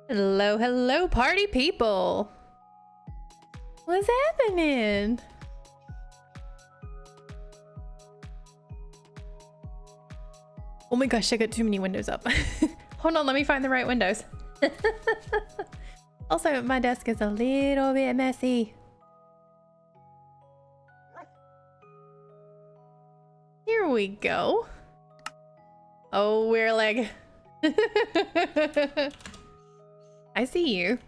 Hello, hello, party people. What's happening? Oh my gosh, I got too many windows up. Hold on, let me find the right windows. Also, my desk is a little bit messy. Here we go. Oh, we're like... I see you.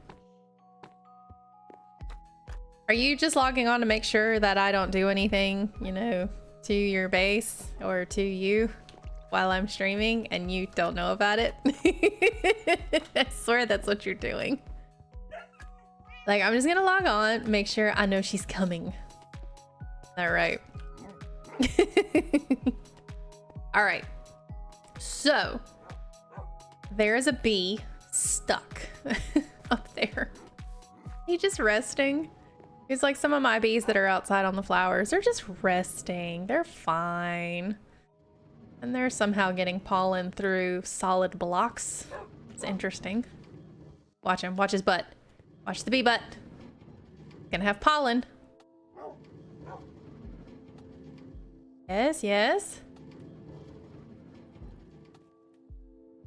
Are you just logging on to make sure that I don't do anything, you know, to your base or to you while I'm streaming and you don't know about it? I swear that's what you're doing. Like, I'm just gonna log on, make sure I know she's coming. All right. All right. So, there is a bee stuck up there. He's just resting. He's like some of my bees that are outside on the flowers. They're just resting. They're fine. And they're somehow getting pollen through solid blocks. It's interesting. Watch him. Watch his butt. Watch the bee butt. Gonna have pollen. Yes, yes.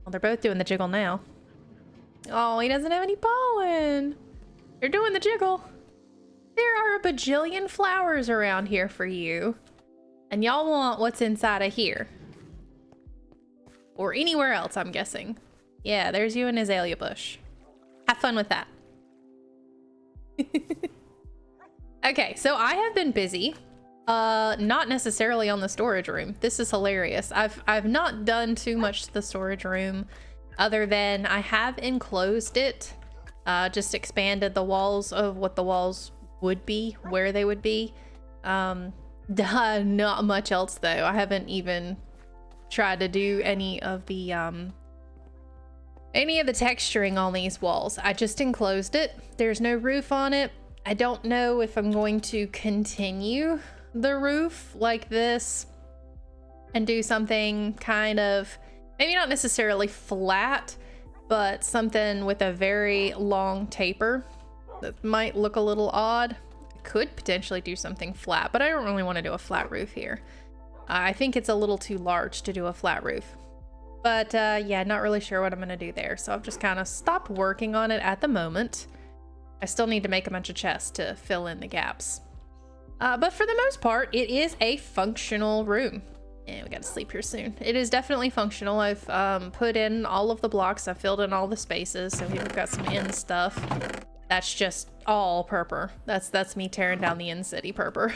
Well, they're both doing the jiggle now. Oh, he doesn't have any pollen. They're doing the jiggle. There are a bajillion flowers around here for you. And y'all want what's inside of here. Or anywhere else, I'm guessing. Yeah, there's you and Azalea Bush. Have fun with that. Okay, so I have been busy. Not necessarily on the storage room. This is hilarious. I've not done too much to the storage room other than I have enclosed it. Just expanded the walls of what the walls would be, where they would be. Not much else though. I haven't even tried to do any of the texturing on these walls. I just enclosed it. There's no roof on it. I don't know if I'm going to continue the roof like this and do something kind of, maybe not necessarily flat, but something with a very long taper that might look a little odd. I could potentially do something flat, but I don't really want to do a flat roof here. I think it's a little too large to do a flat roof. But yeah, not really sure what I'm gonna do there. So I've just kind of stopped working on it at the moment. I still need to make a bunch of chests to fill in the gaps. But for the most part, it is a functional room. And we gotta sleep here soon. It is definitely functional. I've put in all of the blocks. I've filled in all the spaces. So we've got some end stuff. That's just all purple. That's me tearing down the end city purple.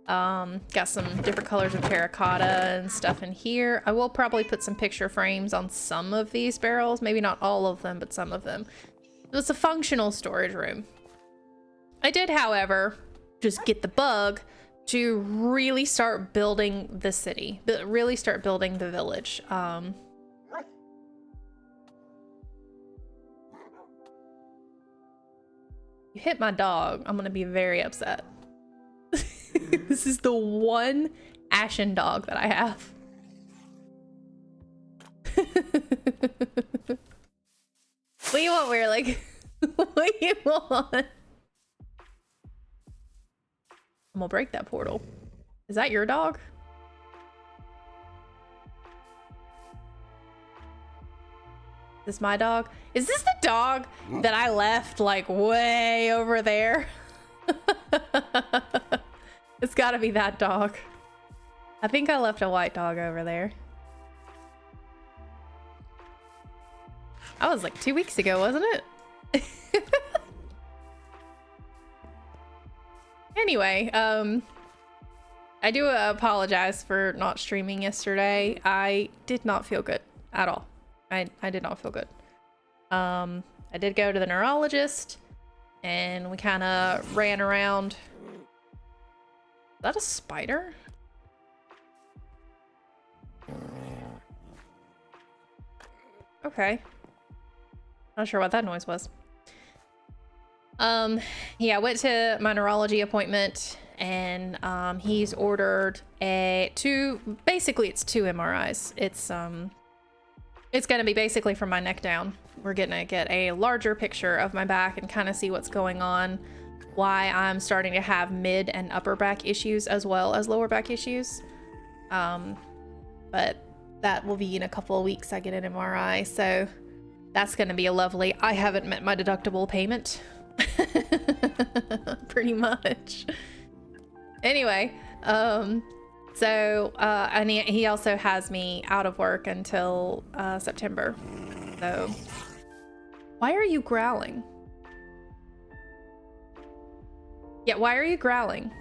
Got some different colors of terracotta and stuff in here. I will probably put some picture frames on some of these barrels. Maybe not all of them, but some of them. It's a functional storage room. I did, however, just get the bug to really start building the city, but really start building the village. You hit my dog, I'm gonna be very upset. This is the one ashen dog that I have. What do you want, We're like, what do you want? I'm gonna break that portal. Is that your dog? Is this my dog? Is this the dog that I left like way over there? It's gotta be that dog. I think I left a white dog over there. That was like 2 weeks ago, wasn't it? Anyway, I do apologize for not streaming yesterday. I did not feel good at all. I did not feel good. I did go to the neurologist and we kind of ran around. Is that a spider? Okay. Not sure what that noise was. Yeah, I went to my neurology appointment and he's ordered basically it's two MRIs. It's It's going to be basically from my neck down. We're going to get a larger picture of my back and kind of see what's going on, why I'm starting to have mid and upper back issues as well as lower back issues. But that will be in a couple of weeks. I get an MRI, so that's going to be a lovely, I haven't met my deductible payment. Pretty much. Anyway, and he also has me out of work until September. So why are you growling? Yeah, why are you growling?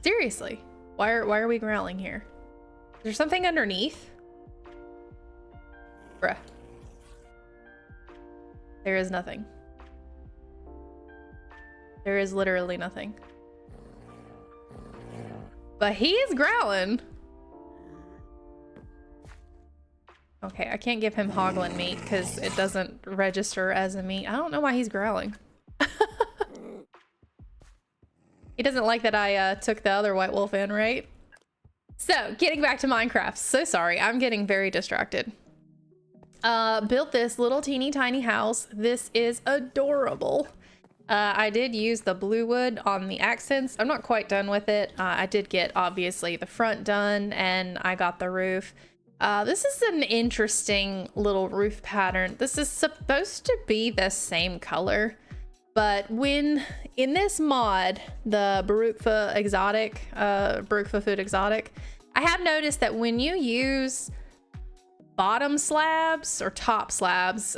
Seriously, why are we growling here? Is there something underneath? Bruh. There is nothing. There is literally nothing. But he is growling. Okay, I can't give him hoglin meat because it doesn't register as a meat. I don't know why he's growling. He doesn't like that I took the other white wolf in, right? So, getting back to Minecraft. So sorry, I'm getting very distracted. Built this little teeny tiny house. This is adorable. I did use the blue wood on the accents. I'm not quite done with it. I did get, obviously, the front done, and I got the roof. This is an interesting little roof pattern. This is supposed to be the same color, but when in this mod, the Barukfa Exotic, Barukfa Food Exotic, I have noticed that when you use bottom slabs or top slabs,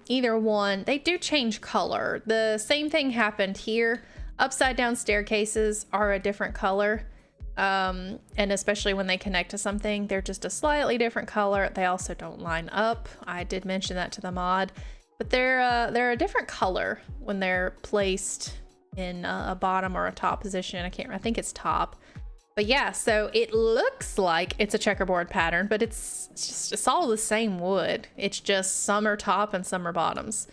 either one, they do change color. The same thing happened here. Upside down staircases are a different color. And especially when they connect to something, they're just a slightly different color. They also don't line up. I did mention that to the mod, but they're a different color when they're placed in a bottom or a top position. I think it's top. But yeah, so it looks like it's a checkerboard pattern, but it's all the same wood. It's just some are top and some are bottoms.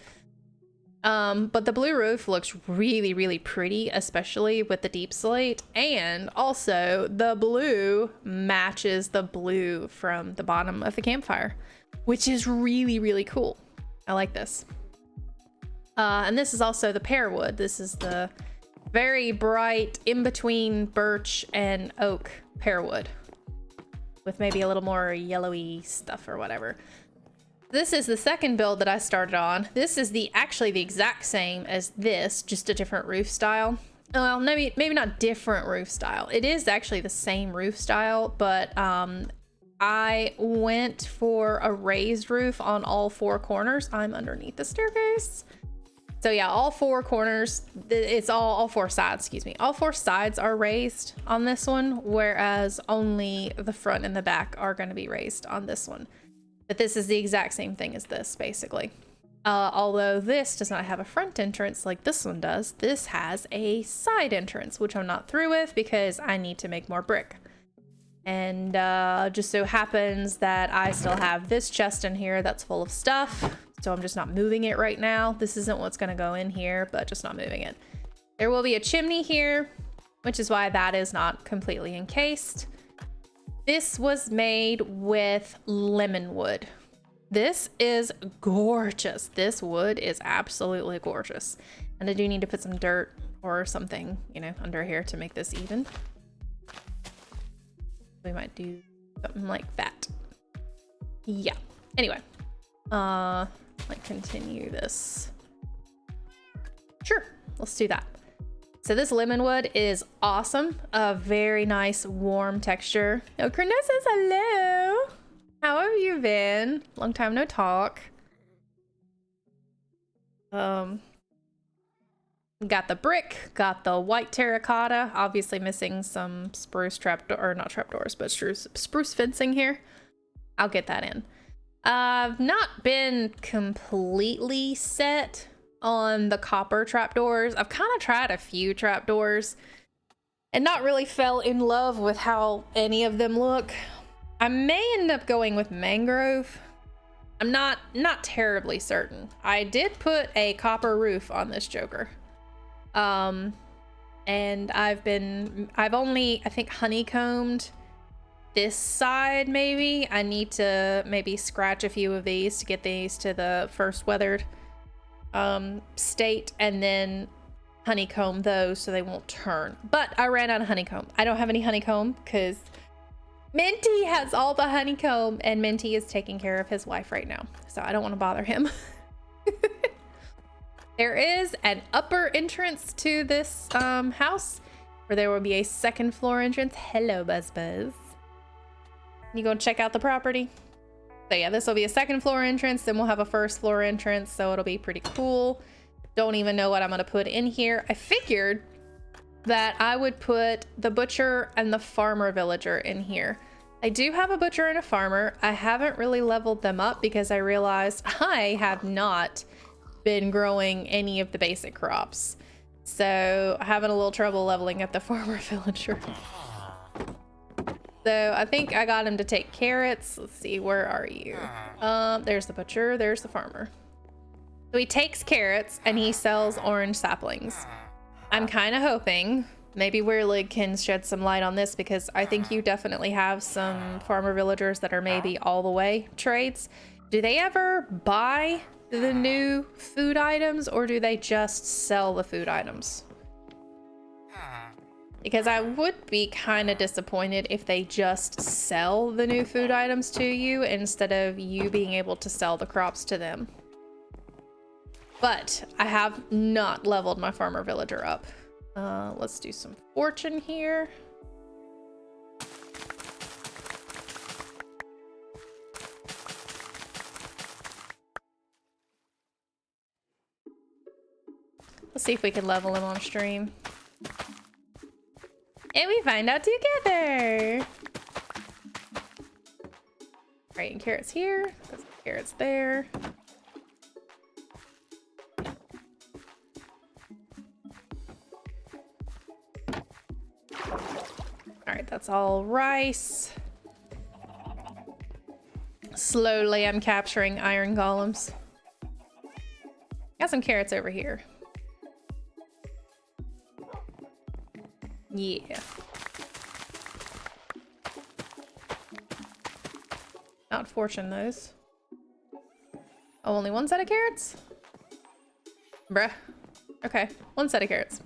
But the blue roof looks really, really pretty, especially with the deep slate. And also the blue matches the blue from the bottom of the campfire, which is really, really cool. I like this. And this is also the pear wood. This is the very bright in between birch and oak pear wood with maybe a little more yellowy stuff or whatever. This is the second build that I started on. This is actually the exact same as this, just a different roof style. Well, maybe not different roof style. It is actually the same roof style, but I went for a raised roof on all four corners. I'm underneath the staircase. So yeah, all four corners, it's all four sides, excuse me. All four sides are raised on this one, whereas only the front and the back are going to be raised on this one. But this is the exact same thing as this, basically. Although this does not have a front entrance like this one does, this has a side entrance, which I'm not through with because I need to make more brick. And just so happens that I still have this chest in here that's full of stuff. So I'm just not moving it right now. This isn't what's going to go in here, but just not moving it. There will be a chimney here, which is why that is not completely encased. This was made with lemon wood. This is gorgeous. This wood is absolutely gorgeous. And I do need to put some dirt or something, under here to make this even. We might do something like that. Yeah. Anyway, continue this. Sure, let's do that. So this lemon wood is awesome. A very nice warm texture. Oh, Cornell says hello. How have you been? Long time no talk. Got the brick, got the white terracotta, obviously missing some spruce trapdoor, or not trapdoors, but spruce fencing here. I'll get that in. I've not been completely set on the copper trapdoors. I've kind of tried a few trapdoors and not really fell in love with how any of them look. I may end up going with mangrove. I'm not terribly certain. I did put a copper roof on this joker. And I've only, I think, honeycombed this side, maybe. I need to maybe scratch a few of these to get these to the first weathered state, and then honeycomb those so they won't turn. But I ran out of honeycomb. I don't have any honeycomb because Minty has all the honeycomb, and Minty is taking care of his wife right now, so I don't want to bother him. There is an upper entrance to this house where there will be a second floor entrance. Hello, Buzz Buzz. You go check out the property. So yeah, this will be a second floor entrance, then we'll have a first floor entrance, so it'll be pretty cool. Don't even know what I'm gonna put in here. I figured that I would put the butcher and the farmer villager in here. I do have a butcher and a farmer. I haven't really leveled them up because I realized I have not been growing any of the basic crops. So having a little trouble leveling up the farmer villager. So I think I got him to take carrots. Let's see, where are you? There's the butcher, there's the farmer. So he takes carrots and he sells orange saplings. I'm kind of hoping maybe Weirlig can shed some light on this, because I think you definitely have some farmer villagers that are maybe all the way trades. Do they ever buy the new food items, or do they just sell the food items? Because I would be kind of disappointed if they just sell the new food items to you instead of you being able to sell the crops to them. But I have not leveled my farmer villager up. Let's do some fortune here. Let's see if we can level him on stream. And we find out together. Right, and carrots here. Carrots there. Alright, that's all rice. Slowly I'm capturing iron golems. Got some carrots over here. Yeah. Not fortune those. Oh, only one set of carrots? Bruh. Okay, one set of carrots.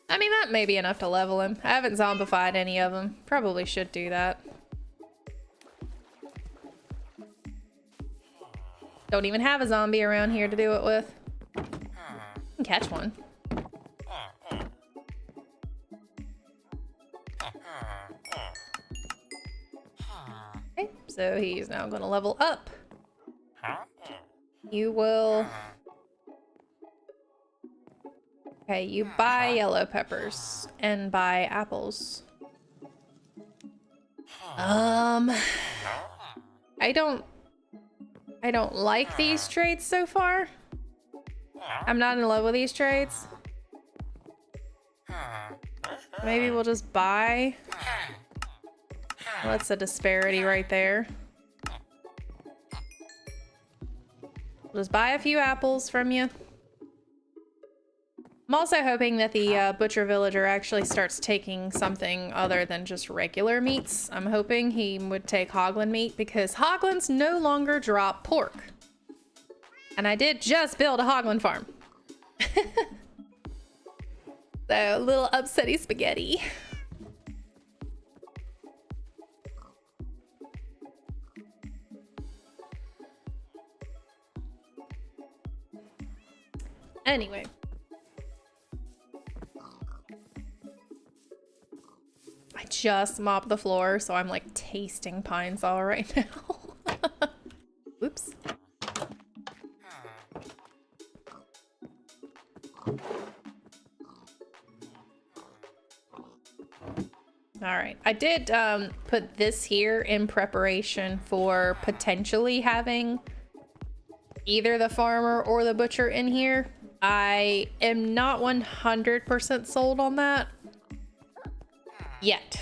I mean, that may be enough to level him. I haven't zombified any of them. Probably should do that. Don't even have a zombie around here to do it with. I can catch one. Okay, so he's now gonna level up. You will... Okay, you buy yellow peppers and buy apples. I don't like these trades so far. I'm not in love with these trades. Maybe we'll just buy. Well, that's a disparity right there. We'll just buy a few apples from you. I'm also hoping that the butcher villager actually starts taking something other than just regular meats. I'm hoping he would take hoglin meat, because hoglins no longer drop pork. And I did just build a hoglin farm. So a little upsetty spaghetti. Anyway. I just mopped the floor, so I'm like tasting pine saw right now. Oops. All right, I did put this here in preparation for potentially having either the farmer or the butcher in here. I am not 100% sold on that yet.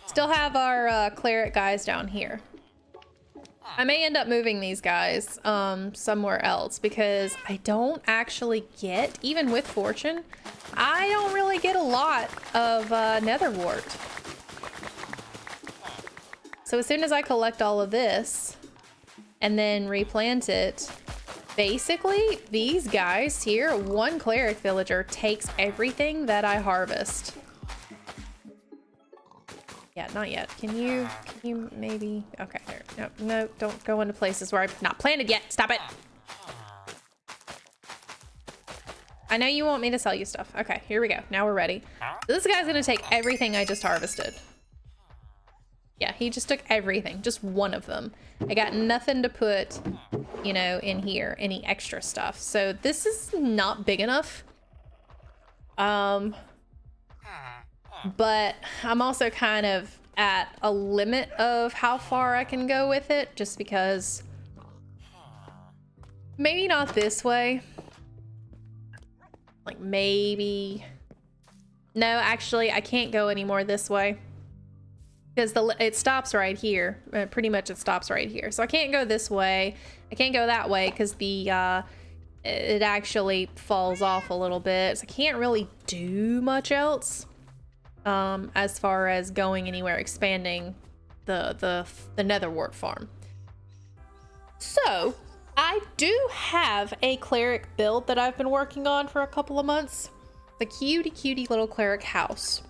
Still have our cleric guys down here. I may end up moving these guys somewhere else, because I don't actually get, even with fortune, I don't really get a lot of nether wart. So as soon as I collect all of this and then replant it, basically these guys here, one cleric villager takes everything that I harvest. Yeah, not yet. Can you maybe? Okay, there. No, don't go into places where I've not planted yet. Stop it. I know you want me to sell you stuff. Okay, here we go. Now we're ready. So this guy's gonna take everything I just harvested. Yeah, he just took everything, just one of them. I got nothing to put, you know, in here, any extra stuff. So this is not big enough. But I'm also kind of at a limit of how far I can go with it, just because maybe not this way. Like maybe, no, actually I can't go anymore this way because it stops right here. Pretty much it stops right here. So I can't go this way. I can't go that way because it actually falls off a little bit. So I can't really do much else. As far as going anywhere, expanding the Netherwart farm. So I do have a cleric build that I've been working on for a couple of months. The cutie little cleric house.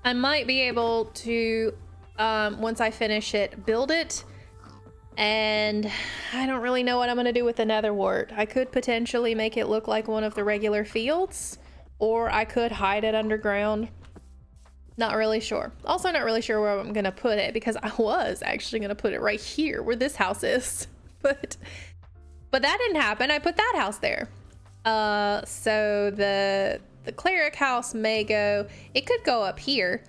I might be able to, once I finish it, build it. And I don't really know what I'm gonna do with the Netherwart. I could potentially make it look like one of the regular fields, or I could hide it underground. Not really sure. Also not really sure where I'm gonna put it, because I was actually gonna put it right here where this house is. But that didn't happen. I put that house there. So the cleric house may go, it could go up here.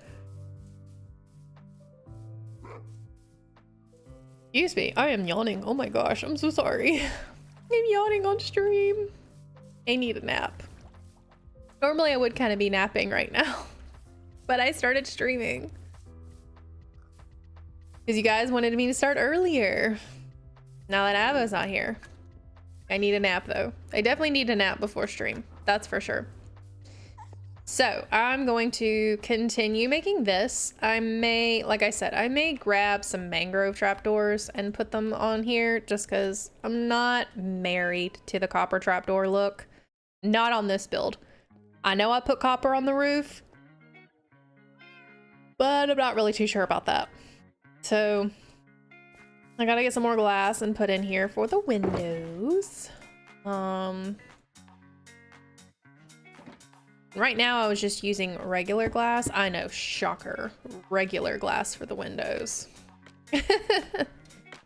Excuse me, I am yawning. Oh my gosh, I'm so sorry. I'm yawning on stream. I need a nap. Normally I would kind of be napping right now. But I started streaming because you guys wanted me to start earlier. Now that Avo's not here, I need a nap though. I definitely need a nap before stream. That's for sure. So I'm going to continue making this. I may, like I said, I may grab some mangrove trapdoors and put them on here just because I'm not married to the copper trapdoor look. Not on this build. I know I put copper on the roof, but I'm not really too sure about that. So I gotta get some more glass and put in here for the windows. Right now I was just using regular glass. I know, shocker. Regular glass for the windows.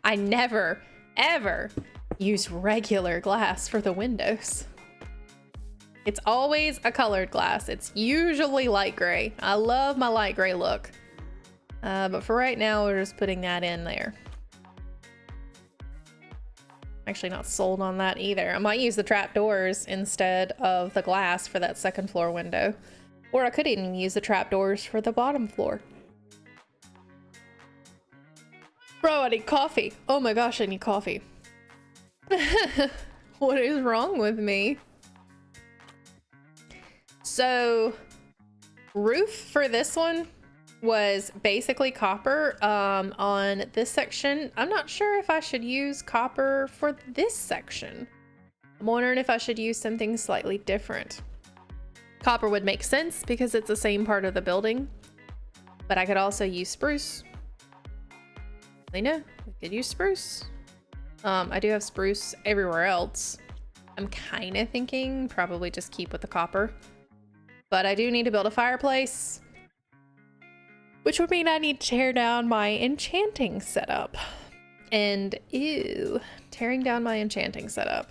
I never, ever use regular glass for the windows. It's always a colored glass. It's usually light gray. I love my light gray look. But for right now, we're just putting that in there. Actually not sold on that either. I might use the trapdoors instead of the glass for that second floor window. Or I could even use the trapdoors for the bottom floor. Bro, I need coffee. Oh my gosh, I need coffee. What is wrong with me? So, roof for this one was basically copper. On this section, I'm not sure if I should use copper for this section. I'm wondering if I should use something slightly different. Copper would make sense because it's the same part of the building, but I could also use spruce. I know, we could use spruce. I do have spruce everywhere else. I'm kind of thinking probably just keep with the copper. But I do need to build a fireplace, which would mean I need to tear down my enchanting setup. And ew, tearing down my enchanting setup.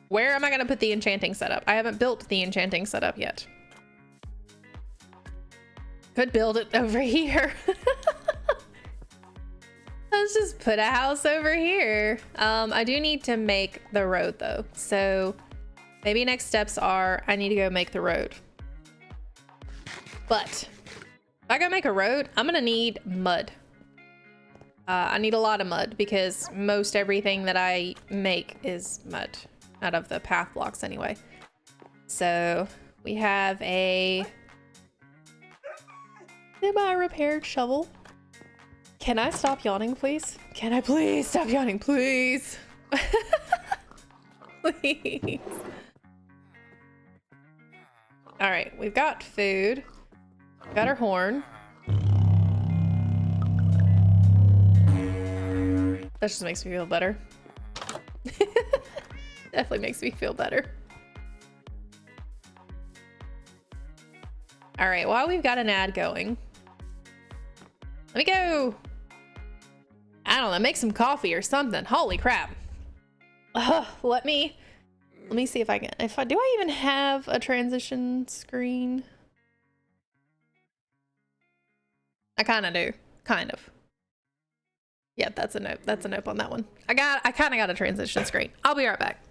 Where am I gonna put the enchanting setup? I haven't built the enchanting setup yet. Could build it over here. Let's just put a house over here. I do need to make the road though. So maybe next steps are I need to go make the road. But if I go make a road, I'm gonna need mud. I need a lot of mud because most everything that I make is mud out of the path blocks anyway. So we have a semi-repaired shovel. Can I stop yawning, please? Can I please stop yawning, please? Please. All right, we've got food. We've got our horn. That just makes me feel better. Definitely makes me feel better. All right, while we've got an ad going, let me go. I don't know, make some coffee or something. Holy crap. Let me see if I can, do I even have a transition screen? I kind of do, kind of. Yeah, that's a nope. That's a nope on that one. I kind of got a transition screen. I'll be right back.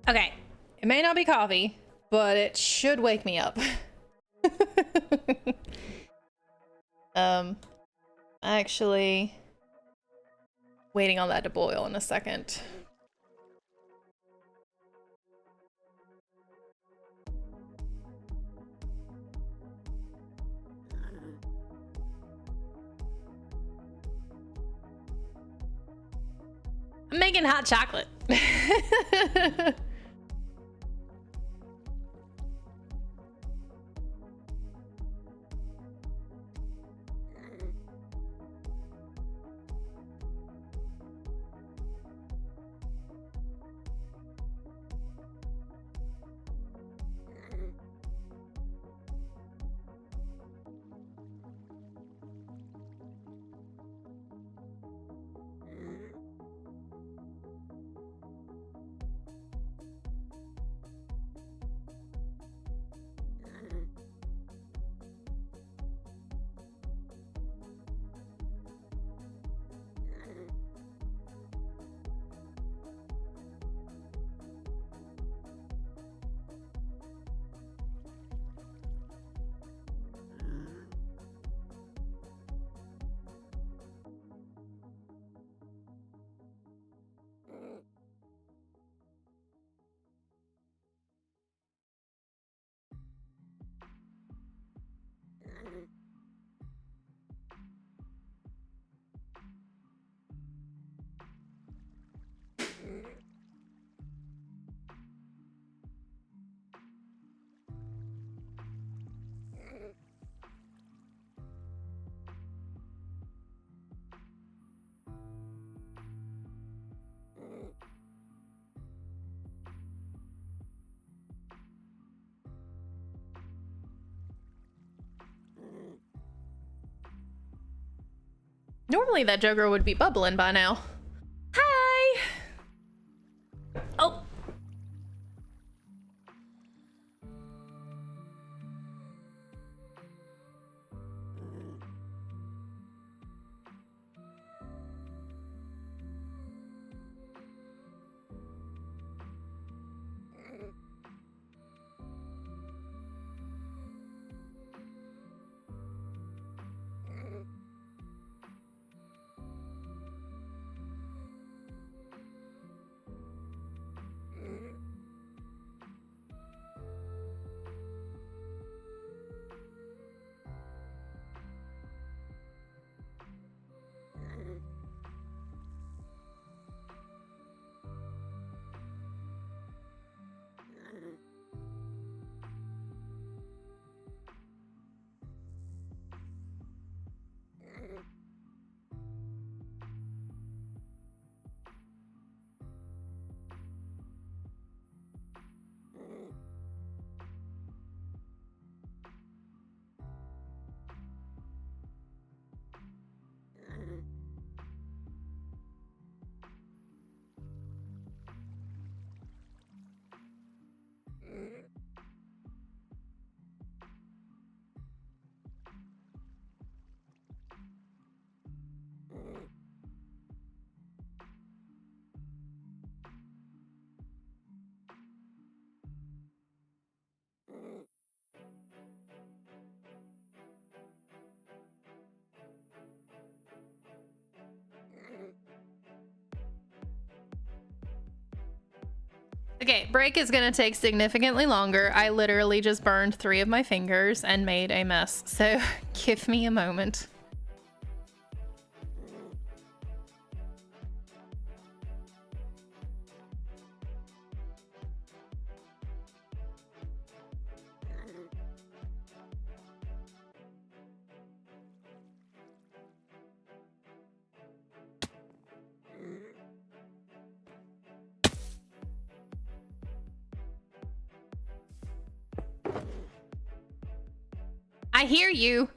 Okay, it may not be coffee, but it should wake me up. Actually, waiting on that to boil in a second. I'm making hot chocolate. Normally that Joker would be bubbling by now. Hi! Oh! Okay, break is gonna take significantly longer. I literally just burned 3 of my fingers and made a mess, so give me a moment. I hear you.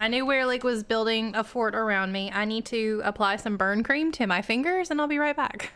I knew Weirlig was building a fort around me. I need to apply some burn cream to my fingers and I'll be right back.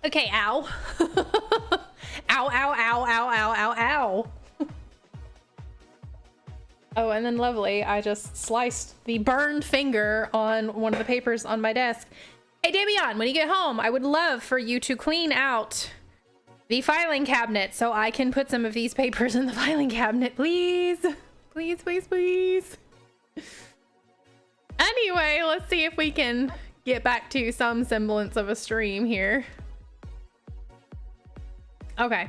Okay, ow. Ow, ow, ow, ow, ow, ow, ow. Oh, and then lovely, I just sliced the burned finger on one of the papers on my desk. Hey, Damian, when you get home, I would love for you to clean out the filing cabinet so I can put some of these papers in the filing cabinet, please. Please, please, please. Anyway, let's see if we can get back to some semblance of a stream here. Okay.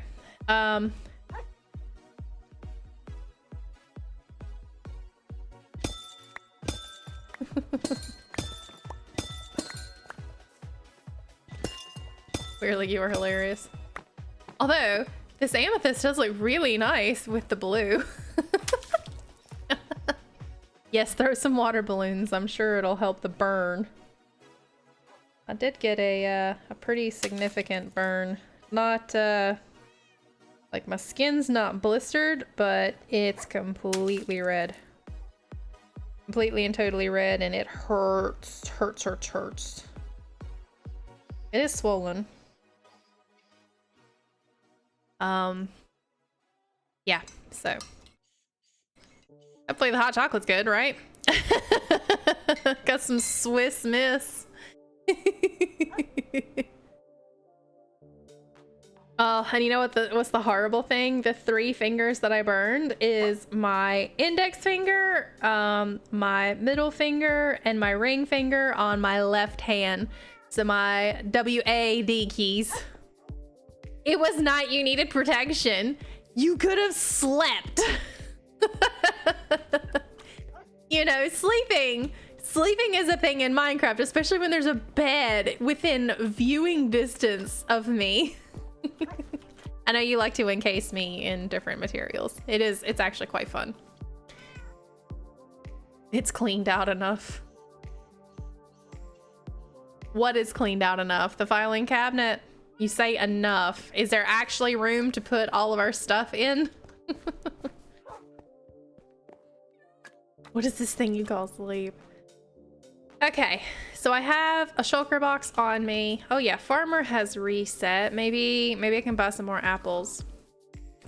Clearly you are hilarious. Although, this amethyst does look really nice with the blue. Yes, throw some water balloons. I'm sure it'll help the burn. I did get a pretty significant burn. Not, like my skin's not blistered, but it's completely red. Completely and totally red, and it hurts. Hurts. It is swollen. Yeah, so. Hopefully the hot chocolate's good, right? Got some Swiss Miss. And you know what what's the horrible thing? The 3 fingers that I burned is my index finger, my middle finger, and my ring finger on my left hand. So my WAD keys. It was not you needed protection. You could have slept. You know, sleeping is a thing in Minecraft, especially when there's a bed within viewing distance of me. I know you like to encase me in different materials. It's actually quite fun. It's cleaned out enough. What is cleaned out enough? The filing cabinet? You say enough. Is there actually room to put all of our stuff in? What is this thing you call sleep? Okay, so I have a shulker box on me. Oh yeah, farmer has reset. Maybe I can buy some more apples.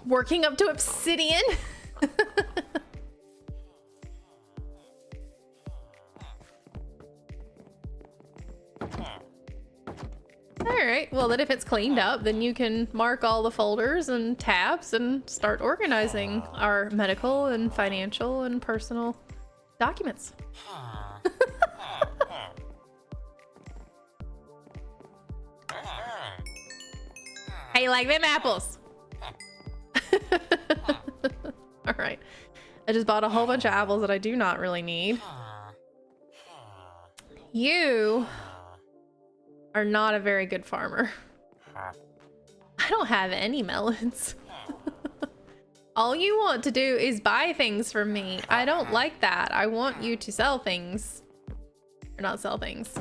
Working up to obsidian. All right, Well, then if it's cleaned up, then you can mark all the folders and tabs and start organizing our medical and financial and personal documents. How you like them apples? All right. I just bought a whole bunch of apples that I do not really need. You are not a very good farmer. I don't have any melons. All you want to do is buy things from me. I don't like that. I want you to sell things. Or not sell things.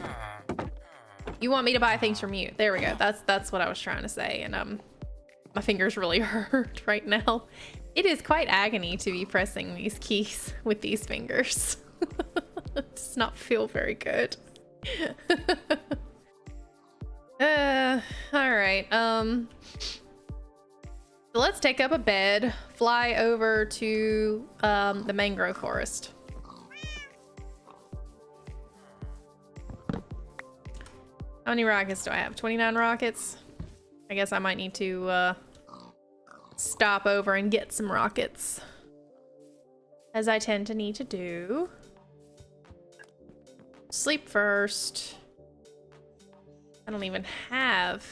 You want me to buy things from you. There we go. That's what I was trying to say. And my fingers really hurt right now. It is quite agony to be pressing these keys with these fingers. It does not feel very good. All right. So let's take up a bed, fly over to the mangrove forest. How many rockets do I have? 29 rockets. I guess I might need to stop over and get some rockets, as I tend to need to do. Sleep first. I don't even have...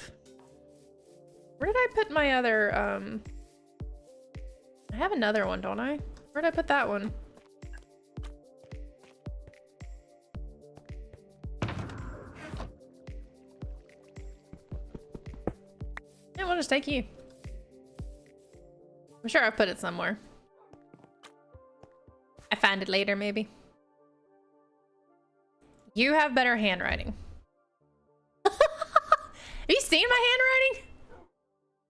Where did I put my other, I have another one, don't I? Where did I put that one? Yeah, we'll just take you. I'm sure I put it somewhere. I find it later, maybe. You have better handwriting. Have you seen my handwriting?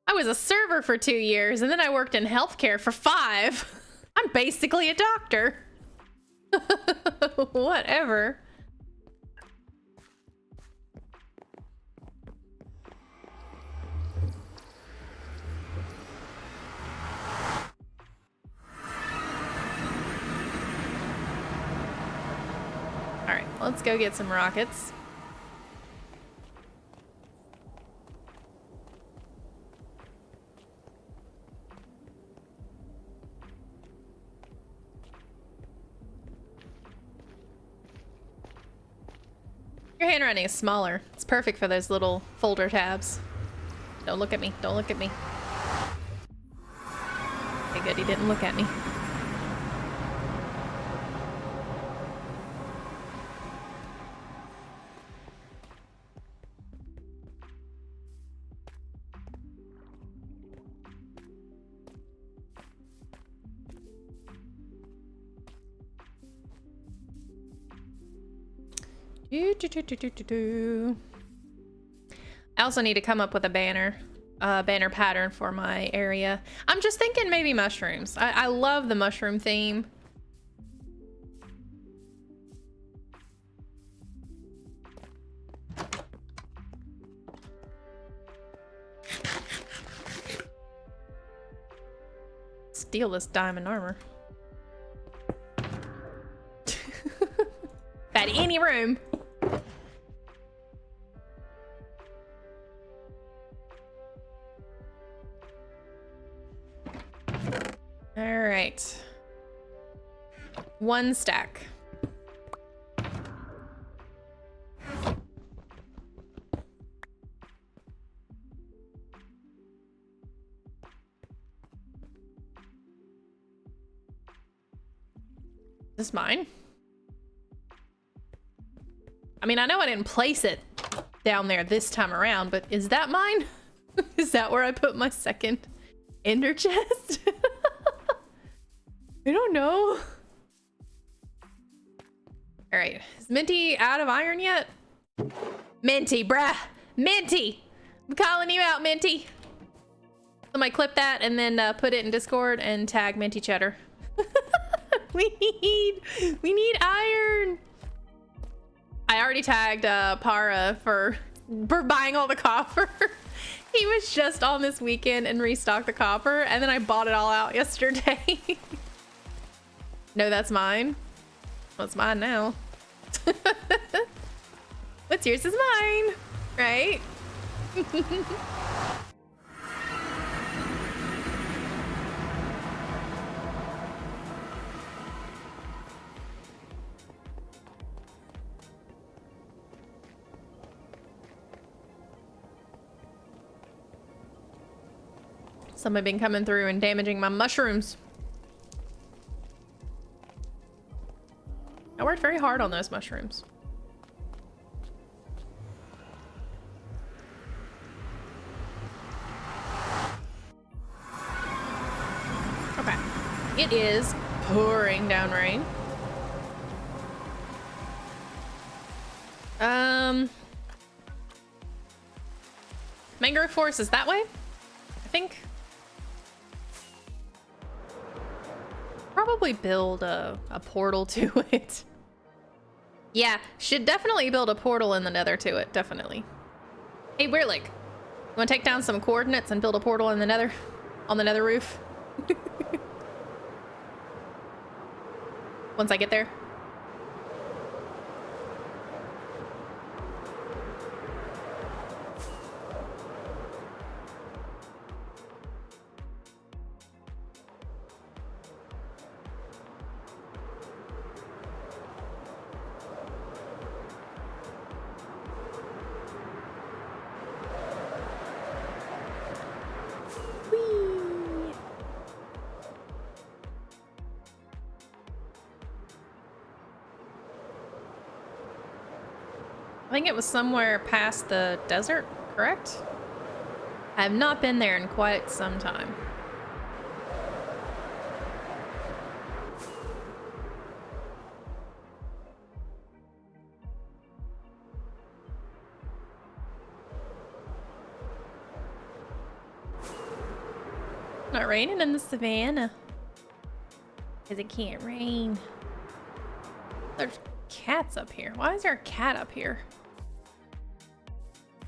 I was a server for 2 years, and then I worked in healthcare for 5. I'm basically a doctor. Whatever. All right, let's go get some rockets. Your handwriting is smaller. It's perfect for those little folder tabs. Don't look at me. Don't look at me. Okay, good. He didn't look at me. I also need to come up with a banner pattern for my area. I'm just thinking maybe mushrooms. I love the mushroom theme. Steal this diamond armor. At any room. All right. 1 stack. Is this mine? I mean, I know I didn't place it down there this time around, but is that mine? Is that where I put my second ender chest? I don't know. All right, is Minty out of iron yet? Minty, bruh, Minty. I'm calling you out, Minty. Somebody clip that and then put it in Discord and tag Minty Cheddar. we need iron. I already tagged Para for buying all the copper. He was just on this weekend and restocked the copper, and then I bought it all out yesterday. No, that's mine. What's mine now? What's yours is mine, right? Somebody been coming through and damaging my mushrooms. I worked very hard on those mushrooms. Okay. It is pouring down rain. Mangrove Forest is that way, I think. Probably build a portal to it. Yeah, should definitely build a portal in the nether to it, definitely. Hey, Weirlick, you wanna take down some coordinates and build a portal in the nether? On the nether roof? Once I get there. I think it was somewhere past the desert, correct? I have not been there in quite some time. Not raining in the savannah. Because it can't rain. There's cats up here. Why is there a cat up here?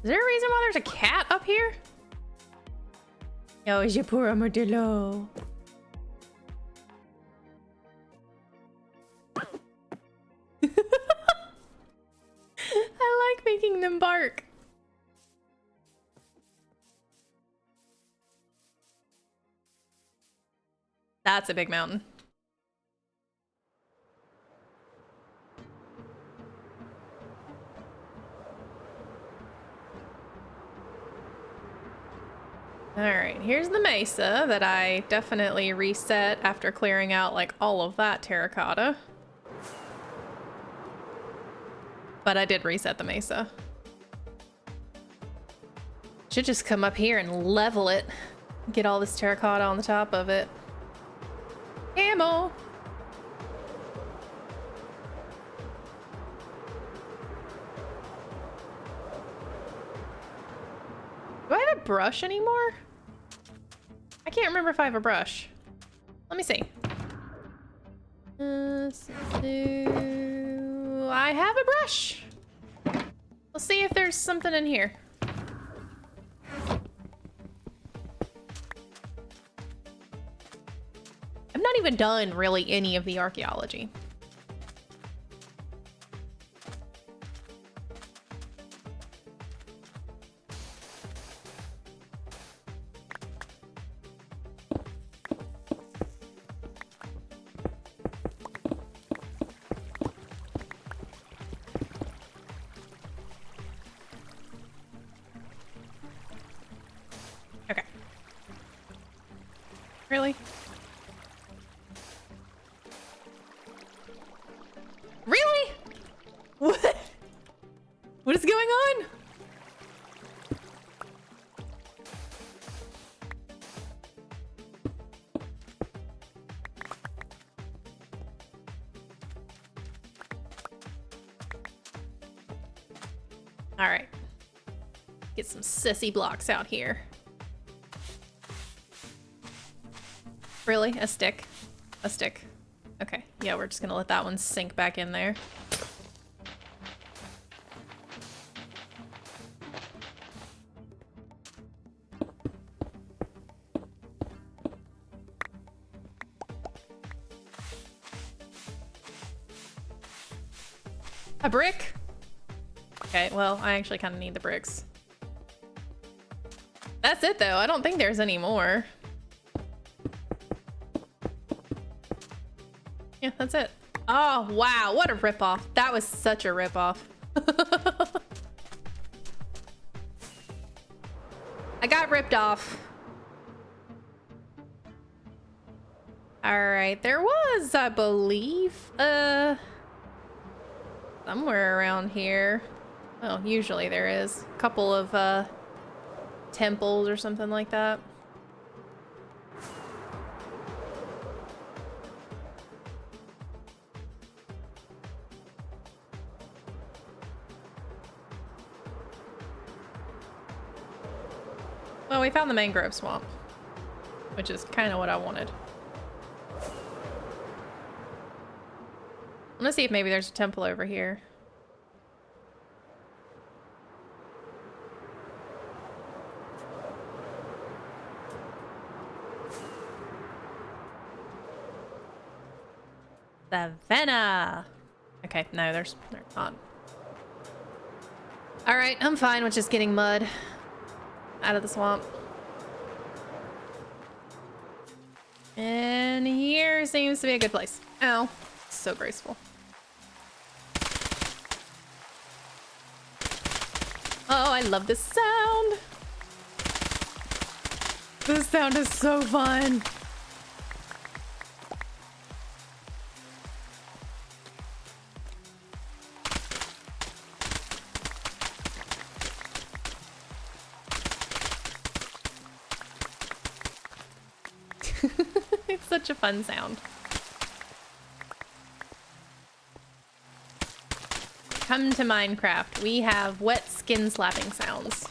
Is there a reason why there's a cat up here? Oh, je poor armadillo. I like making them bark. That's a big mountain. Alright, here's the mesa that I definitely reset after clearing out like all of that terracotta. But I did reset the mesa. Should just come up here and level it. Get all this terracotta on the top of it. Ammo! Do I have a brush anymore? I can't remember if I have a brush. Let me see. I have a brush. Let's see if there's something in here. I'm not even done really any of the archaeology. Really? Really? What? What is going on? All right. Get some sissy blocks out here. Really? A stick? A stick. Okay. Yeah, we're just gonna let that one sink back in there. A brick? Okay, well, I actually kind of need the bricks. That's it though. I don't think there's any more. Yeah, that's it. Oh, wow. What a ripoff. That was such a ripoff. I got ripped off. All right. There was, I believe, somewhere around here. Well, usually there is a couple of, temples or something like that. Well, we found the mangrove swamp, which is kind of what I wanted. Let's see if maybe there's a temple over here. Savannah. Okay, no, there's not. All right, I'm fine with just getting mud out of the swamp. And here seems to be a good place. Oh, so graceful. Oh, I love this sound. This sound is so fun. It's such a fun sound. Come to Minecraft. We have wet skin slapping sounds.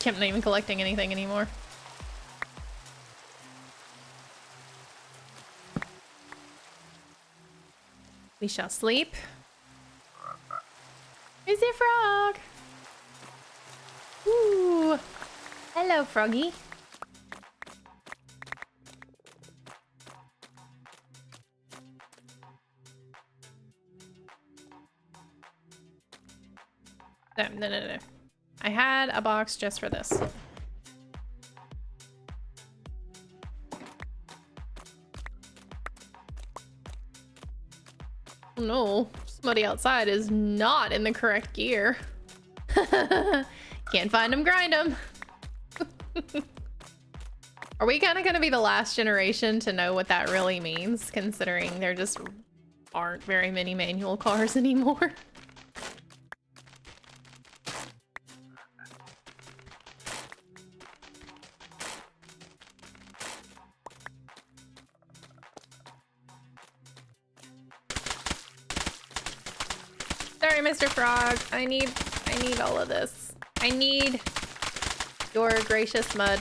I'm not even collecting anything anymore. We shall sleep. Is it frog? Ooh. Hello, froggy. No. I had a box just for this. Oh no, somebody outside is not in the correct gear. Can't find them, grind them. Are we kind of going to be the last generation to know what that really means, considering there just aren't very many manual cars anymore? Sorry, Mr. Frog. I need all of this. I need your gracious mud.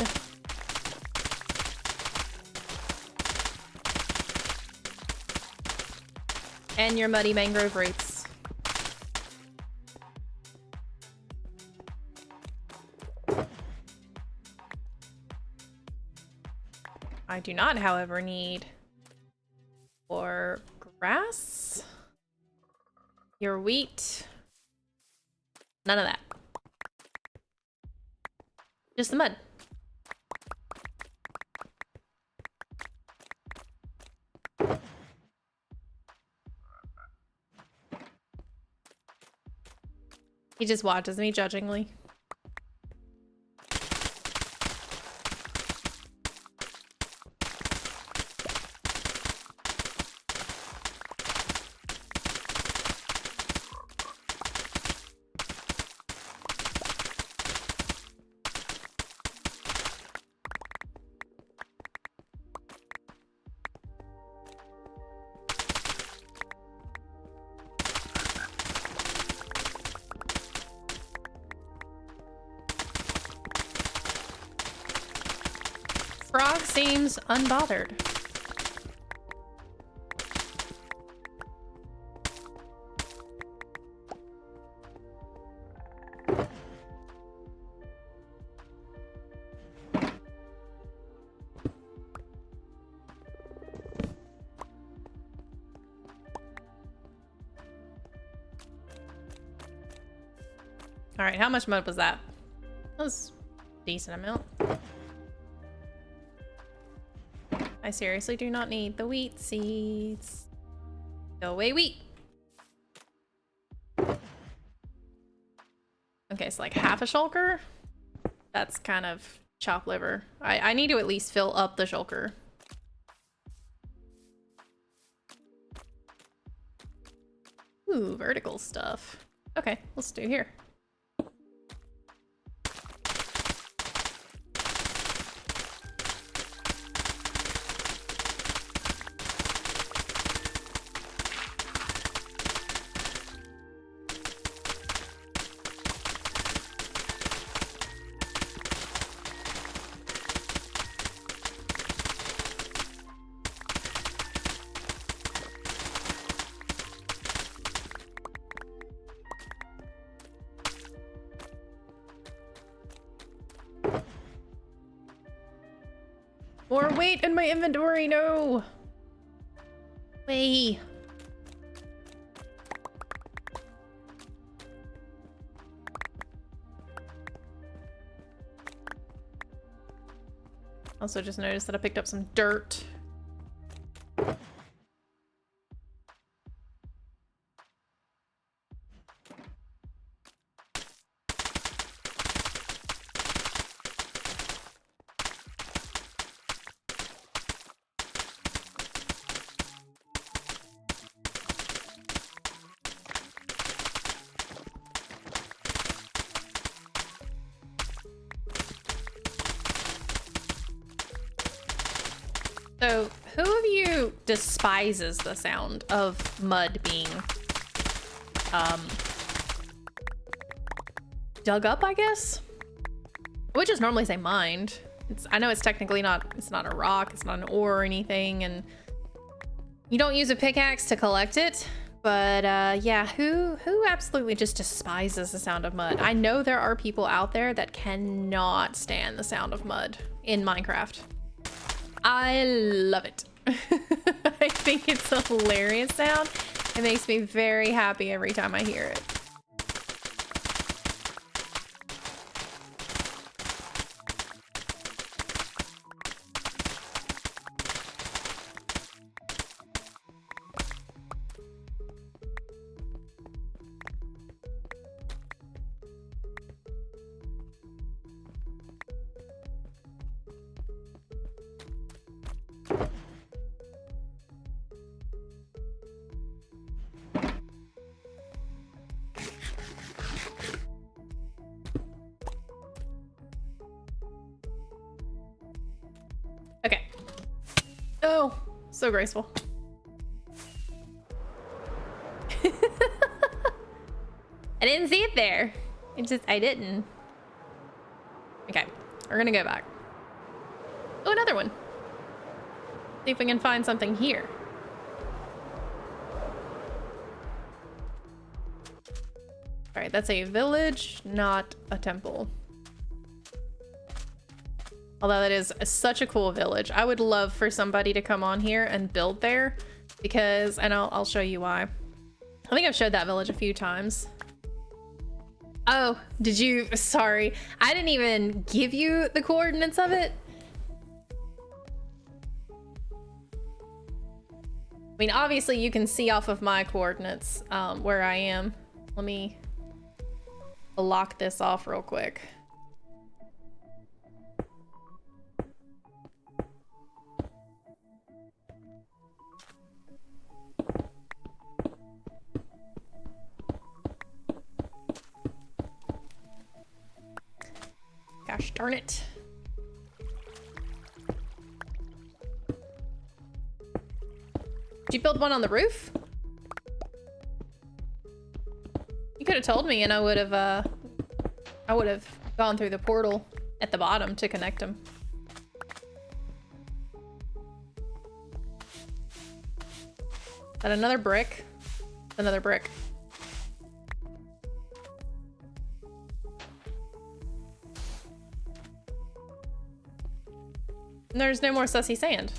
And your muddy mangrove roots. I do not, however, need your grass, your wheat, none of that. Just the mud. He just watches me judgingly. seems unbothered. All right, how much mud was that? That was a decent amount. I seriously do not need the wheat seeds. Go away, wheat. Okay, so like half a shulker. That's kind of chopped liver. I need to at least fill up the shulker. Ooh, vertical stuff. Okay, let's do here. More weight in my inventory, no! Way. Also just noticed that I picked up some dirt. So, who of you despises the sound of mud being dug up, I guess? I would just normally say mined. I know it's technically not, it's not a rock, it's not an ore or anything, and you don't use a pickaxe to collect it, but yeah, who absolutely just despises the sound of mud? I know there are people out there that cannot stand the sound of mud in Minecraft. I love it. I think it's a hilarious sound. It makes me very happy every time I hear it. Okay. Oh, so graceful. I didn't see it there. I didn't. Okay, we're gonna go back. Oh, another one. See if we can find something here. All right, that's a village, not a temple. Although that is such a cool village. I would love for somebody to come on here and build there because, and I'll show you why. I think I've showed that village a few times. Oh, did you? Sorry. I didn't even give you the coordinates of it. I mean, obviously you can see off of my coordinates where I am. Let me lock this off real quick. Gosh darn it. Did you build one on the roof? You could have told me and I would have gone through the portal at the bottom to connect them. Is that another brick? Another brick. And there's no more sussy sand.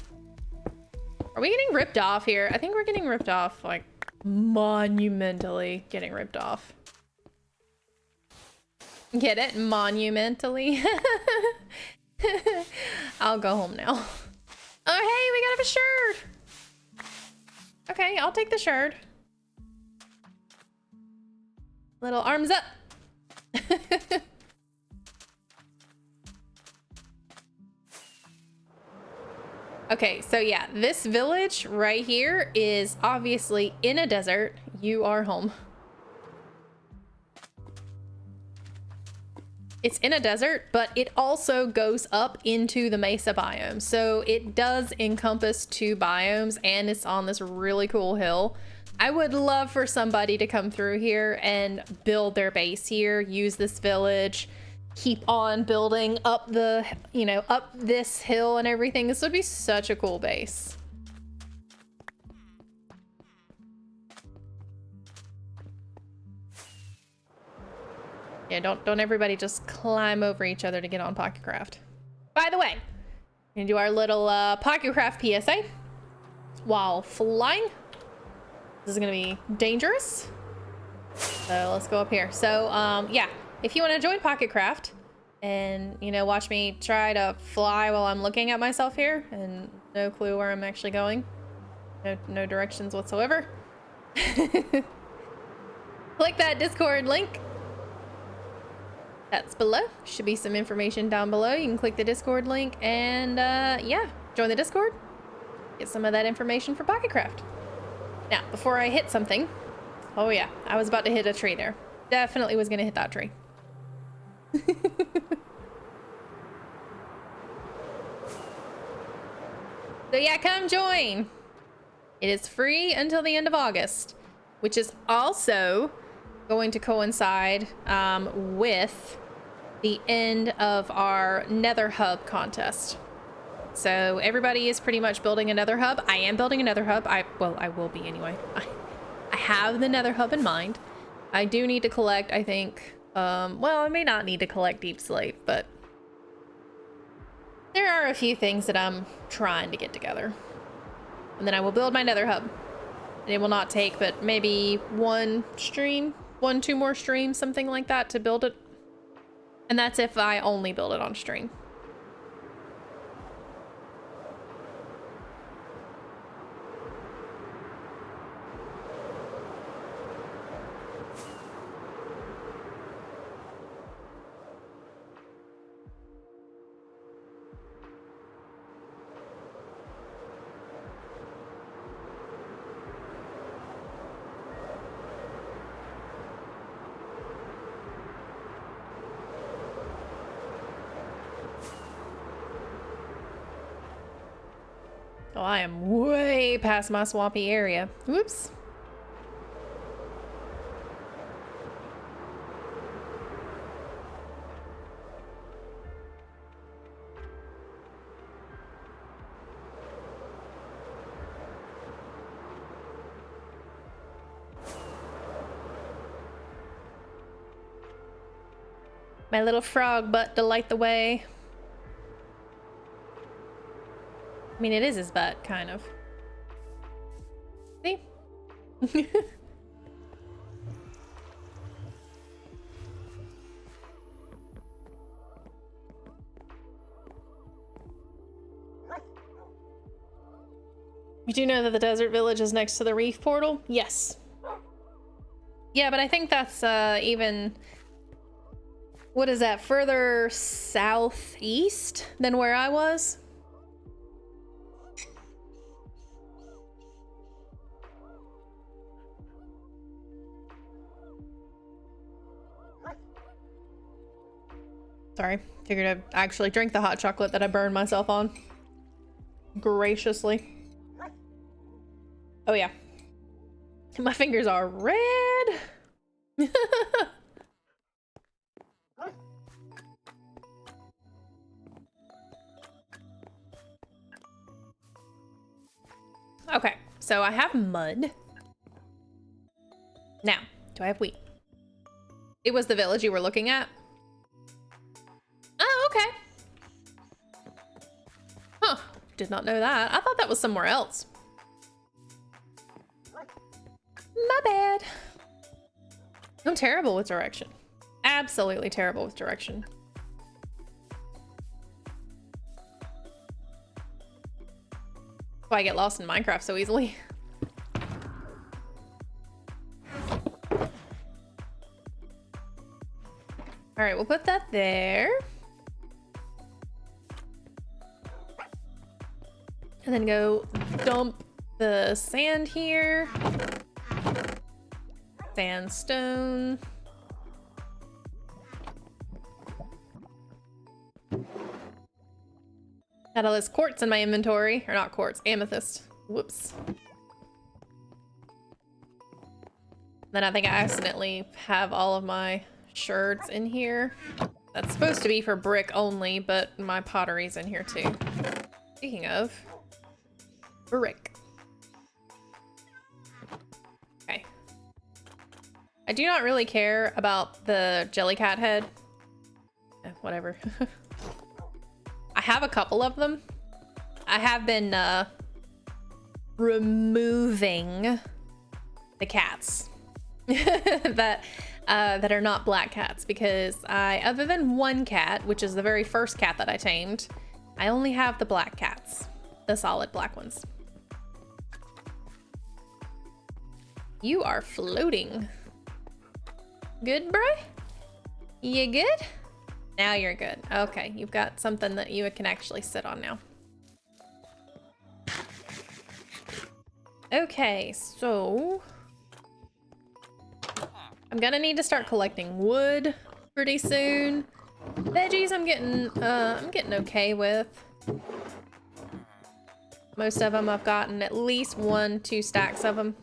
Are we getting ripped off here? I think we're getting ripped off, like, monumentally getting ripped off. Get it? Monumentally. I'll go home now. Oh, hey, we got a sherd. Okay, I'll take the sherd. Little arms up. Okay, so yeah, this village right here is obviously in a desert. You are home. It's in a desert, but it also goes up into the mesa biome. So it does encompass 2 biomes and it's on this really cool hill. I would love for somebody to come through here and build their base here, use this village, keep on building up the, you know, up this hill and everything. This would be such a cool base. Yeah, don't everybody just climb over each other to get on PocketCraft. By the way, we're gonna do our little PocketCraft PSA while flying. This is gonna be dangerous. So let's go up here. So yeah, if you want to join PocketCraft and, you know, watch me try to fly while I'm looking at myself here and no clue where I'm actually going, no directions whatsoever. Click that Discord link. That's below. Should be some information down below. You can click the Discord link and yeah, join the Discord. Get some of that information for PocketCraft. Now, before I hit something, oh yeah, I was about to hit a tree there. Definitely was gonna hit that tree. So yeah, come join. It is free until the end of August, which is also going to coincide with the end of our Nether Hub contest. So everybody is pretty much building a Nether Hub. I am building a Nether Hub. Well, I will be anyway. I have the Nether Hub in mind. I do need to collect, I think, well, I may not need to collect Deep Slate, but there are a few things that I'm trying to get together. And then I will build my Nether Hub. And it will not take but maybe 1 stream, 1-2 more streams, something like that to build it. And that's if I only build it on stream. Oh, I am way past my swampy area. Whoops. My little frog butt to light the way. I mean, it is his butt, kind of. See? You do know that the desert village is next to the reef portal? Yes. Yeah, but I think that's even... What is that? Further southeast than where I was? Sorry, figured I'd actually drink the hot chocolate that I burned myself on. Graciously. Oh yeah. My fingers are red. Okay, So I have mud. Now, do I have wheat? It was the village you were looking at? Oh, okay. Huh, did not know that. I thought that was somewhere else. My bad. I'm terrible with direction. Absolutely terrible with direction. That's why I get lost in Minecraft so easily. All right, we'll put that there. And then go dump the sand here. Sandstone. Got all this quartz in my inventory. Or not quartz, amethyst. Whoops. Then I think I accidentally have all of my sherds in here. That's supposed to be for brick only, but my pottery's in here too. Speaking of, brick. Okay. I do not really care about the jellycat head. Whatever. I have a couple of them. I have been removing the cats that are not black cats because other than one cat, which is the very first cat that I tamed, I only have the black cats, the solid black ones. You are floating. Good, bruh? You good? Now you're good. Okay, you've got something that you can actually sit on now. Okay, so I'm gonna need to start collecting wood pretty soon. Veggies I'm getting okay with. Most of them I've gotten at least 1-2 stacks of them.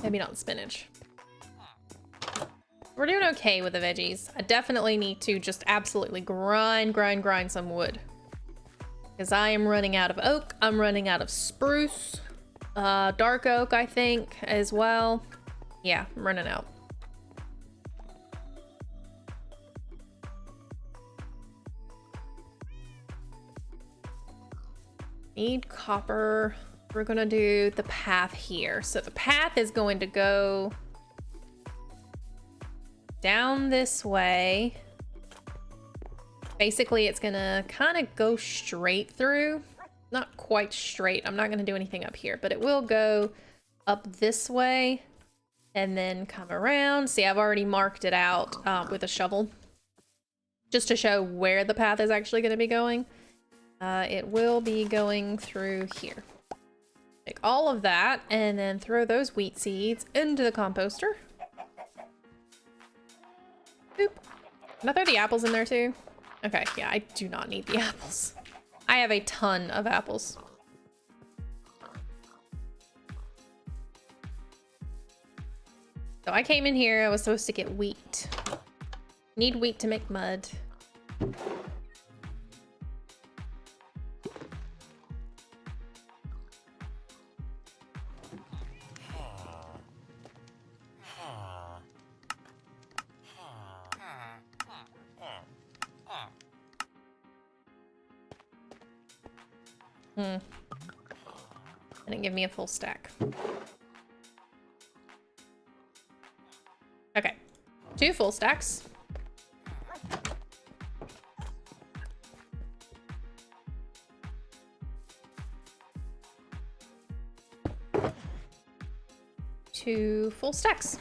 Maybe not spinach. We're doing okay with the veggies. I definitely need to just absolutely grind some wood. Because I am running out of oak. I'm running out of spruce. Dark oak, I think, as well. Yeah, I'm running out. Need copper. We're gonna do the path here. So the path is going to go down this way. Basically, it's gonna kind of go straight through. Not quite straight. I'm not gonna do anything up here, but it will go up this way and then come around. See, I've already marked it out with a shovel just to show where the path is actually gonna be going. It will be going through here. Take all of that and then throw those wheat seeds into the composter. Boop. Can I throw the apples in there too? Okay, yeah, I do not need the apples. I have a ton of apples. So I came in here, I was supposed to get wheat. Need wheat to make mud. Didn't give me a full stack. Okay, 2 full stacks. Two full stacks.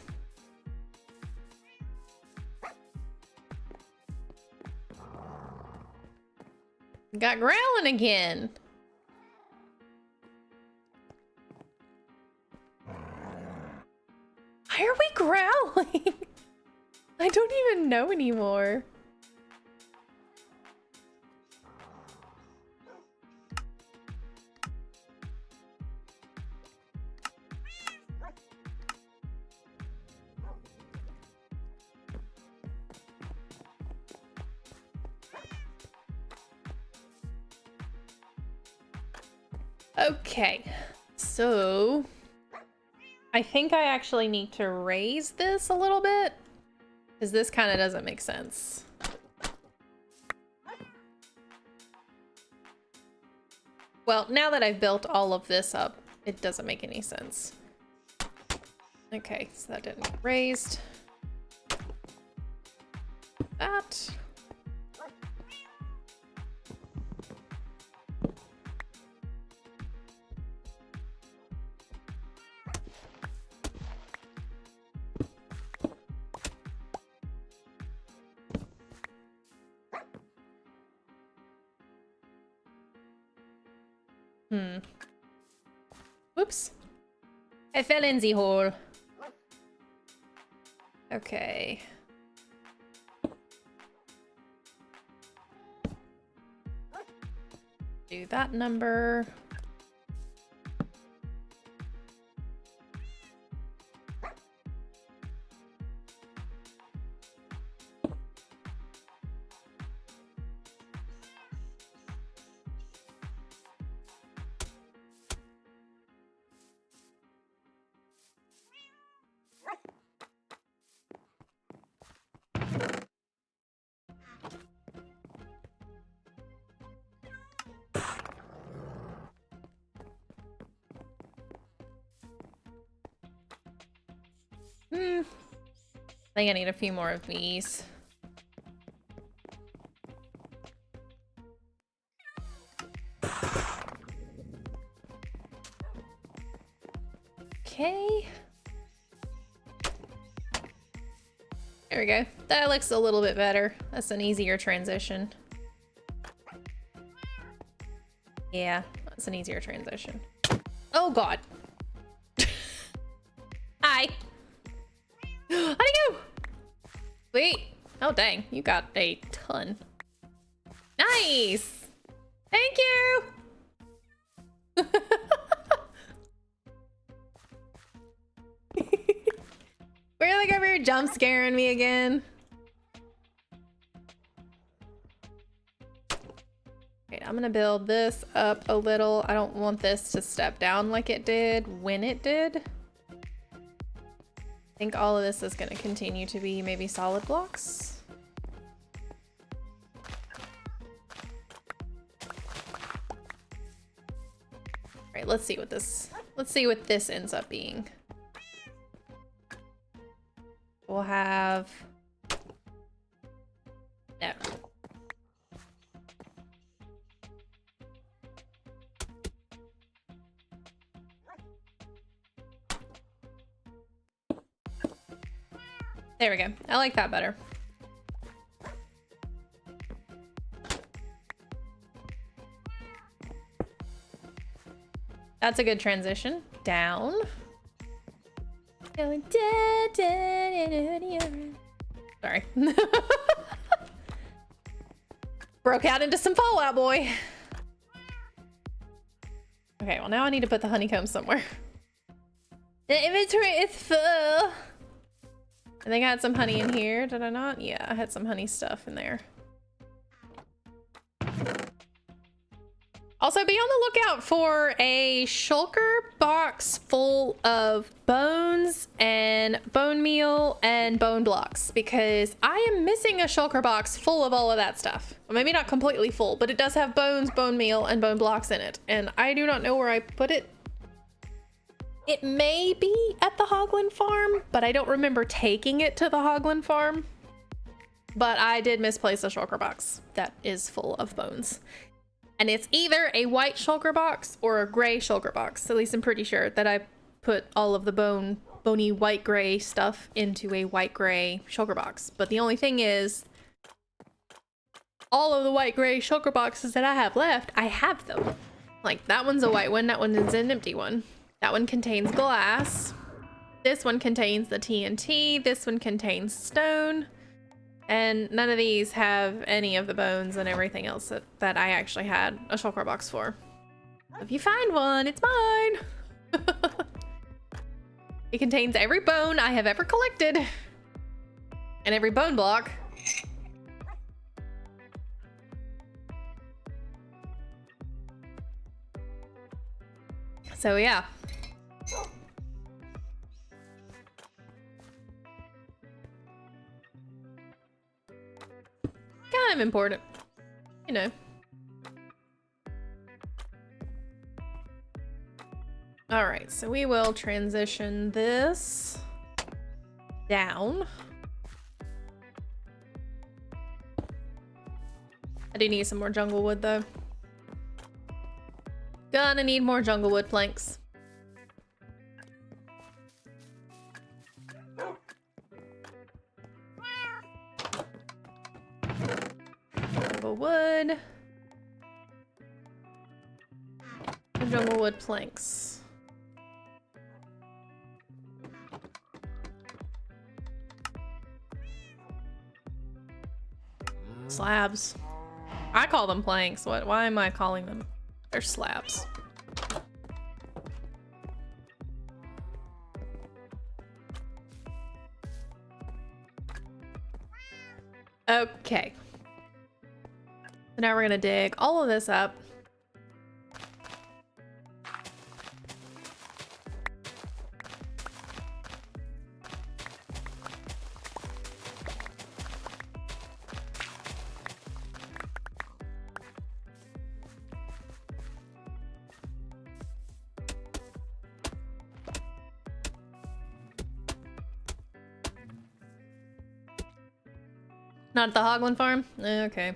Got growling again. Why are we growling? I don't even know anymore. Okay, So I think I actually need to raise this a little bit because this kind of doesn't make sense. Well, now that I've built all of this up, it doesn't make any sense. Okay, so that didn't get raised. That. Whoops. I fell in the hole. Okay. Do that number. I think I need a few more of these. Okay. There we go. That looks a little bit better. That's an easier transition. Yeah, that's an easier transition. Oh God. Hi. How'd he go? Wait. Oh dang, you got a ton. Nice. Thank you. We're like over here jump scaring me again. Okay, I'm gonna build this up a little. I don't want this to step down like it did when it did. I think all of this is gonna continue to be maybe solid blocks. All right, let's see what this ends up being. We'll have no. There we go. I like that better. That's a good transition. Down. Going down. Sorry. Broke out into some Fallout Boy. Okay, well now I need to put the honeycomb somewhere. The inventory is full. I think I had some honey in here, did I not? Yeah, I had some honey stuff in there. Also, be on the lookout for a shulker box full of bones and bone meal and bone blocks, because I am missing a shulker box full of all of that stuff. Well, maybe not completely full, but it does have bones, bone meal, and bone blocks in it, and I do not know where I put it. It may be at the Hoglin farm, but I don't remember taking it to the Hoglin farm. But I did misplace a shulker box that is full of bones. And it's either a white shulker box or a gray shulker box. At least I'm pretty sure that I put all of the bony white gray stuff into a white gray shulker box. But the only thing is, all of the white gray shulker boxes that I have left, I have them. Like that one's a white one, that one is an empty one. That one contains glass. This one contains the TNT. This one contains stone. And none of these have any of the bones and everything else that I actually had a shulker box for. If you find one, it's mine. It contains every bone I have ever collected. And every bone block. So yeah. I'm important. You know. Alright, so we will transition this down. I do need some more jungle wood though. Gonna need more jungle wood planks. Jungle wood. And jungle wood planks. Slabs. I call them planks. Why am I calling them? They're slabs. Okay. So now we're gonna dig all of this up. Not at the Hoglin farm? Okay.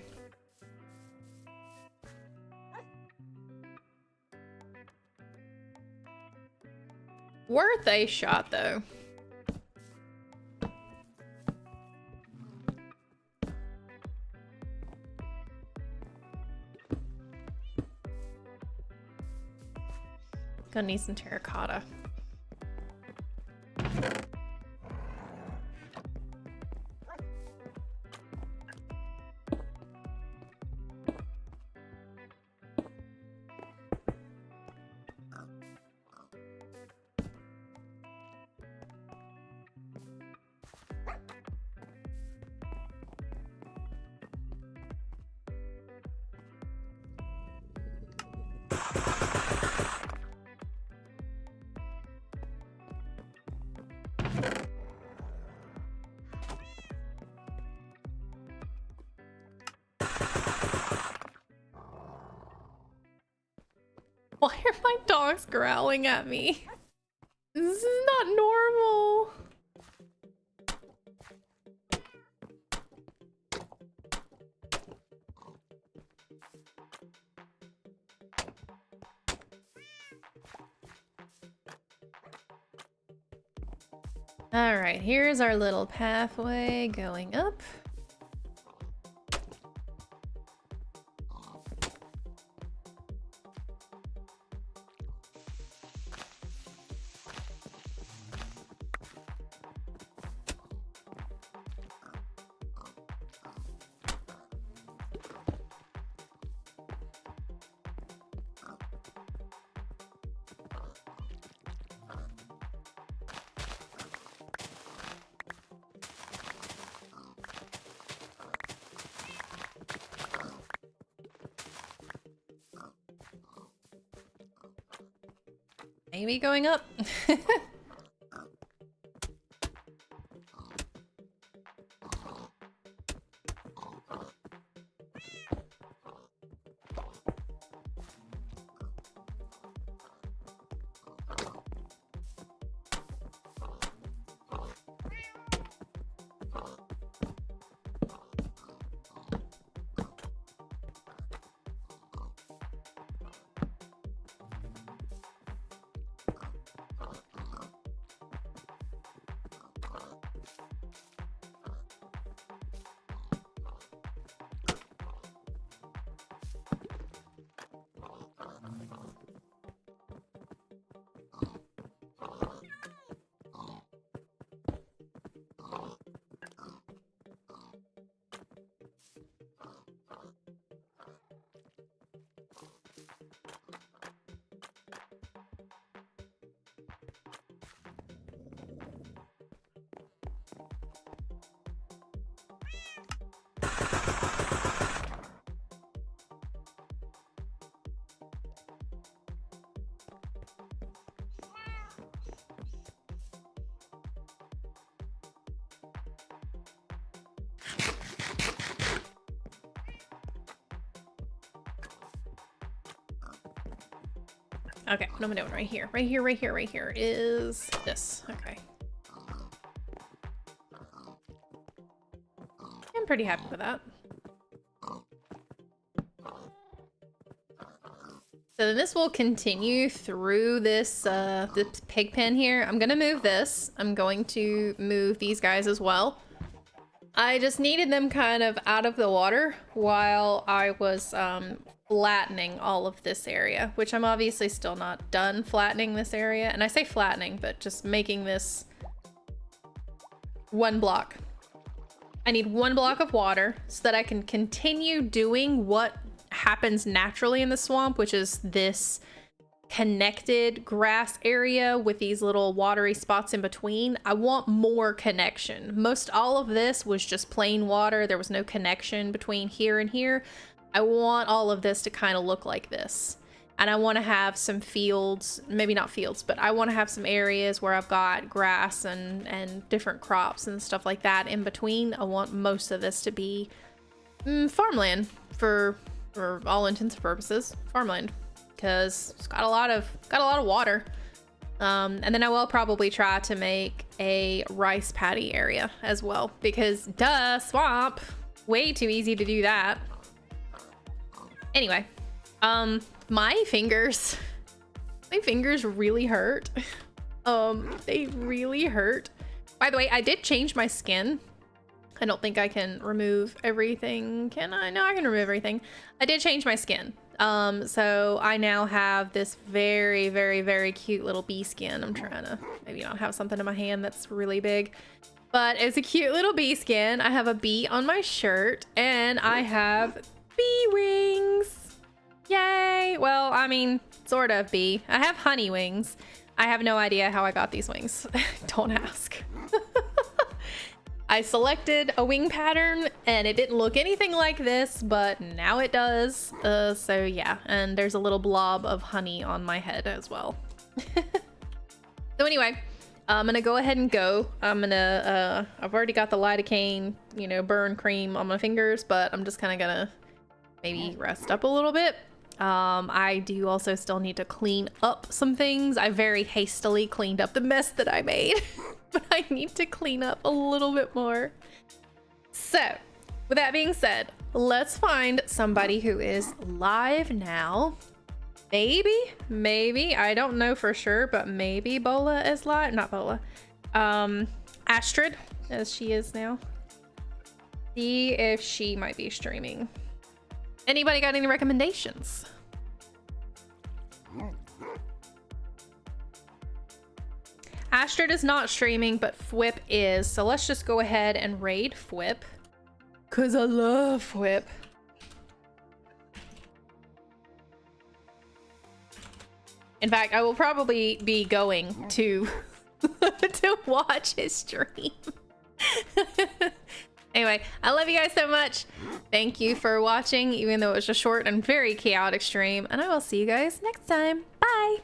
Worth a shot, though. Gonna need some terracotta. Why are my dogs growling at me? This is not normal. All right, here's our little pathway going up. Maybe going up. Okay, what am I doing right here? Right here, right here, right here is this. Okay. I'm pretty happy with that. So then this will continue through this pig pen here. I'm gonna move this. I'm going to move these guys as well. I just needed them kind of out of the water while I was flattening all of this area, which I'm obviously still not done flattening this area. And I say flattening, but just making this one block. I need one block of water so that I can continue doing what happens naturally in the swamp, which is this connected grass area with these little watery spots in between. I want more connection. Most all of this was just plain water. There was no connection between here and here. I want all of this to kind of look like this. And I want to have some fields, maybe not fields, but I want to have some areas where I've got grass and different crops and stuff like that in between. I want most of this to be farmland for all intents and purposes, farmland, because it's got a lot of water. And then I will probably try to make a rice paddy area as well, because duh, swamp, way too easy to do that. Anyway, my fingers really hurt. They really hurt. By the way, I did change my skin. I don't think I can remove everything. Can I? No, I can remove everything. I did change my skin. So I now have this very, very, very cute little bee skin. I'm trying to maybe not have something in my hand that's really big, but it's a cute little bee skin. I have a bee on my shirt and I have bee wings. Yay. Well, I mean, sort of bee. I have honey wings. I have no idea how I got these wings. Don't ask. I selected a wing pattern and it didn't look anything like this, but now it does. So yeah, and there's a little blob of honey on my head as well. So anyway, I'm gonna go ahead and go. I'm gonna, I've already got the lidocaine, you know, burn cream on my fingers, but I'm just kind of gonna maybe rest up a little bit. I do also still need to clean up some things. I very hastily cleaned up the mess that I made. But I need to clean up a little bit more. So, with that being said, let's find somebody who is live now. Maybe, I don't know for sure, but maybe Bola is live. Not Bola. Astrid, as she is now. See if she might be streaming. Anybody got any recommendations? Astrid is not streaming, but Fwip is. So let's just go ahead and raid Fwip. Cause I love Fwip. In fact, I will probably be going to to watch his stream. Anyway, I love you guys so much. Thank you for watching, even though it was a short and very chaotic stream. And I will see you guys next time. Bye.